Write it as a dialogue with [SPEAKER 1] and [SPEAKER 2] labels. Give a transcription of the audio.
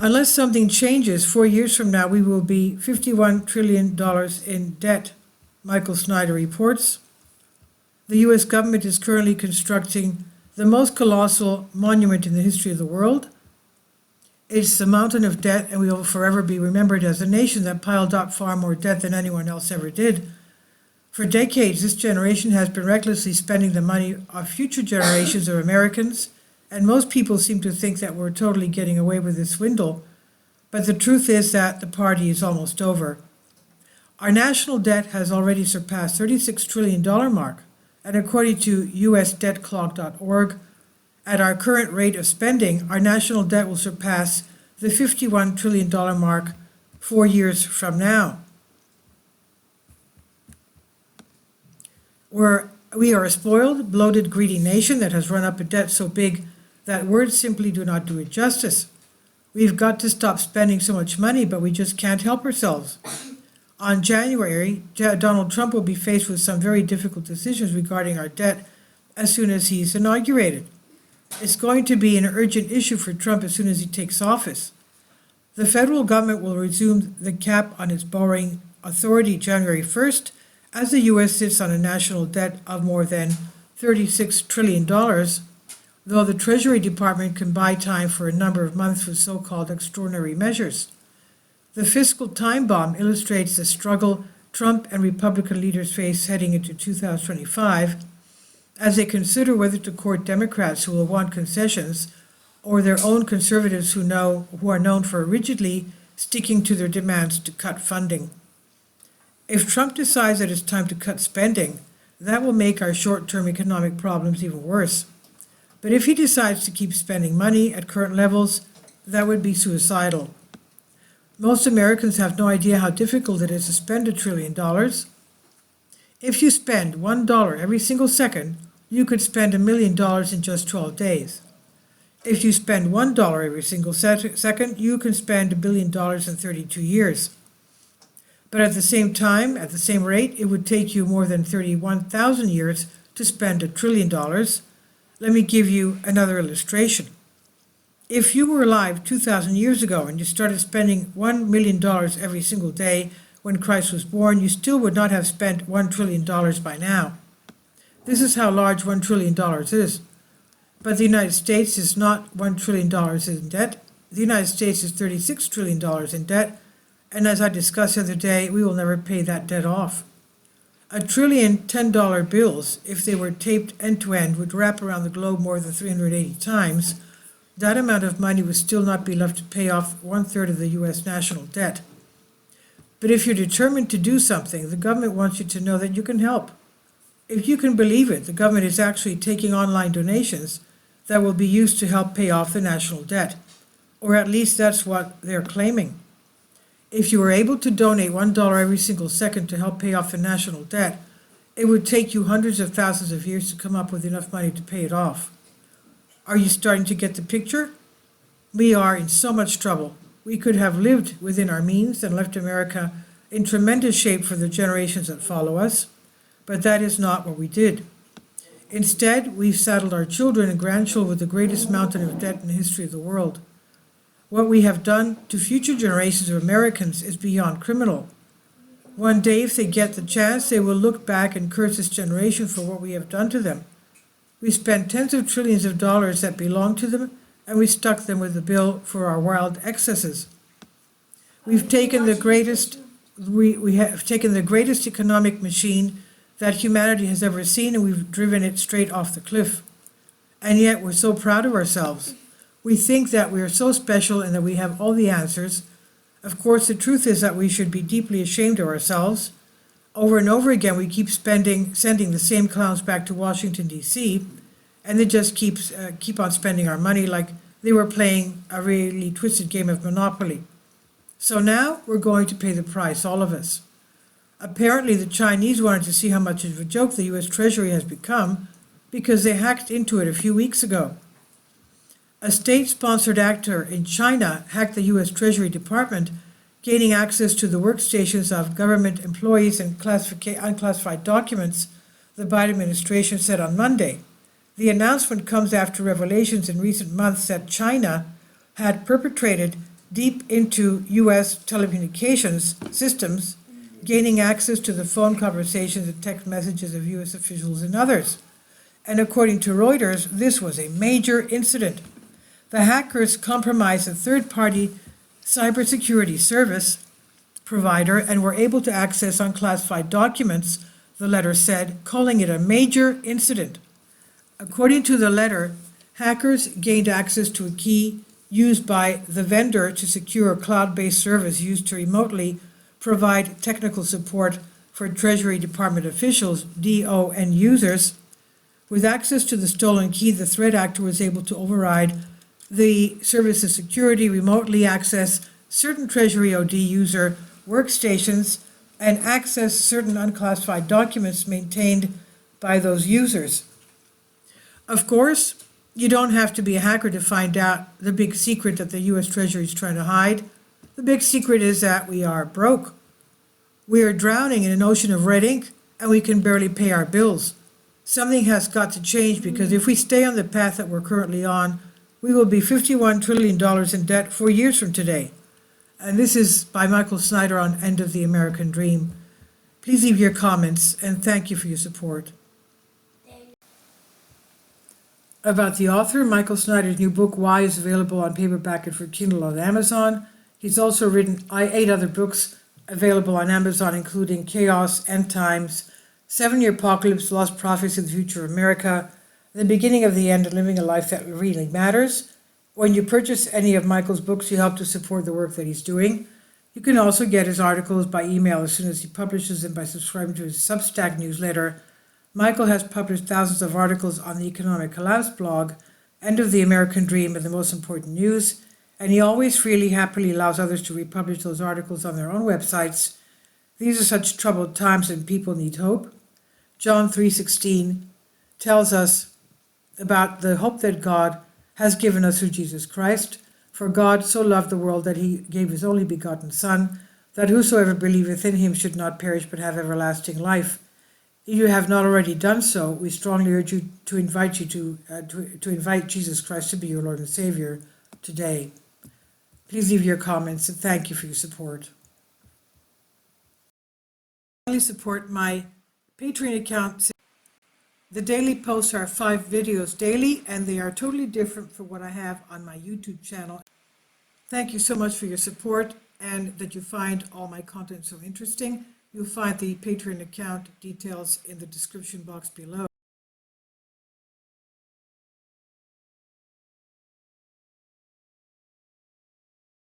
[SPEAKER 1] Unless something changes, 4 years from now, we will be $51 trillion in debt, Michael Snyder reports. The U.S. government is currently constructing the most colossal monument in the history of the world. It's the mountain of debt, and we will forever be remembered as a nation that piled up far more debt than anyone else ever did. For decades, this generation has been recklessly spending the money of future generations of Americans, and most people seem to think that we're totally getting away with this swindle. But the truth is that the party is almost over. Our national debt has already surpassed $36 trillion mark, and according to usdebtclock.org, at our current rate of spending, our national debt will surpass the $51 trillion mark 4 years from now. We are a spoiled, bloated, greedy nation that has run up a debt so big that words simply do not do it justice. We've got to stop spending so much money, but we just can't help ourselves. On January, Donald Trump will be faced with some very difficult decisions regarding our debt as soon as he's inaugurated. It's going to be an urgent issue for Trump as soon as he takes office. The federal government will resume the cap on its borrowing authority January 1st, as the U.S. sits on a national debt of more than $36 trillion, though the Treasury Department can buy time for a number of months with so-called extraordinary measures. The fiscal time bomb illustrates the struggle Trump and Republican leaders face heading into 2025 as they consider whether to court Democrats who will want concessions or their own conservatives who are known for rigidly sticking to their demands to cut funding. If Trump decides that it's time to cut spending, that will make our short-term economic problems even worse. But if he decides to keep spending money at current levels, that would be suicidal. Most Americans have no idea how difficult it is to spend $1 trillion. If you spend $1 every single second, you could spend $1 million in just 12 days. If you spend $1 every single second, you can spend $1 billion in 32 years. But at the same time, at the same rate, it would take you more than 31,000 years to spend $1 trillion. Let me give you another illustration. If you were alive 2,000 years ago and you started spending $1 million every single day when Christ was born, you still would not have spent $1 trillion by now. This is how large $1 trillion is. But the United States is not $1 trillion in debt. The United States is $36 trillion in debt, and as I discussed the other day, we will never pay that debt off. $1 trillion $10 bills, if they were taped end to end, would wrap around the globe more than 380 times. That amount of money would still not be enough to pay off 1/3 of the U.S. national debt. But if you're determined to do something, the government wants you to know that you can help. If you can believe it, the government is actually taking online donations that will be used to help pay off the national debt, or at least that's what they're claiming. If you were able to donate $1 every single second to help pay off the national debt, it would take you hundreds of thousands of years to come up with enough money to pay it off. Are you starting to get the picture? We are in so much trouble. We could have lived within our means and left America in tremendous shape for the generations that follow us, but that is not what we did. Instead, we've saddled our children and grandchildren with the greatest mountain of debt in the history of the world. What we have done to future generations of Americans is beyond criminal. One day, if they get the chance, they will look back and curse this generation for what we have done to them. We spent tens of trillions of dollars that belonged to them, and we stuck them with the bill for our wild excesses. We have taken the greatest economic machine that humanity has ever seen, and we've driven it straight off the cliff. And yet we're so proud of ourselves. We think that we are so special and that we have all the answers. Of course, the truth is that we should be deeply ashamed of ourselves. Over and over again, we keep sending the same clowns back to Washington, D.C., and they just keep on spending our money like they were playing a really twisted game of Monopoly. So now we're going to pay the price, all of us. Apparently, the Chinese wanted to see how much of a joke the U.S. Treasury has become because they hacked into it a few weeks ago. A state-sponsored actor in China hacked the U.S. Treasury Department, gaining access to the workstations of government employees and unclassified documents, the Biden administration said on Monday. The announcement comes after revelations in recent months that China had perpetrated deep into U.S. telecommunications systems, gaining access to the phone conversations and text messages of U.S. officials and others. And according to Reuters, this was a major incident. The hackers compromised a third-party cybersecurity service provider and were able to access unclassified documents, the letter said, calling it a major incident. According to the letter, hackers gained access to a key used by the vendor to secure a cloud-based service used to remotely provide technical support for Treasury Department officials, DO, and users. With access to the stolen key, the threat actor was able to override the service's security, remotely access certain Treasury OD user workstations, and access certain unclassified documents maintained by those users. Of course, you don't have to be a hacker to find out the big secret that the U.S. Treasury is trying to hide. The big secret is that we are broke. We are drowning in an ocean of red ink, and we can barely pay our bills. Something has got to change, because if we stay on the path that we're currently on, we will be $51 trillion in debt 4 years from today. And this is by Michael Snyder on End of the American Dream. Please leave your comments, and thank you for your support. About the author, Michael Snyder's new book, Why, is available on paperback and for Kindle on Amazon. He's also written 8 other books available on Amazon, including Chaos, End Times, 7-Year Apocalypse, Lost Prophets in the Future of America, The Beginning of the End, and Living a Life That Really Matters. When you purchase any of Michael's books, you help to support the work that he's doing. You can also get his articles by email as soon as he publishes them by subscribing to his Substack newsletter. Michael has published thousands of articles on the Economic Collapse blog, End of the American Dream, and The Most Important News, and he always freely, happily allows others to republish those articles on their own websites. These are such troubled times and people need hope. John 3:16 tells us about the hope that God has given us through Jesus Christ. For God so loved the world that he gave his only begotten Son, that whosoever believeth in him should not perish but have everlasting life. If you have not already done so, we strongly urge you to invite Jesus Christ to be your Lord and Savior today. Please leave your comments, and thank you for your support. Please support my Patreon account. The daily posts are 5 videos daily, and they are totally different from what I have on my YouTube channel. Thank you so much for your support, and that you find all my content so interesting. You'll find the Patreon account details in the description box below.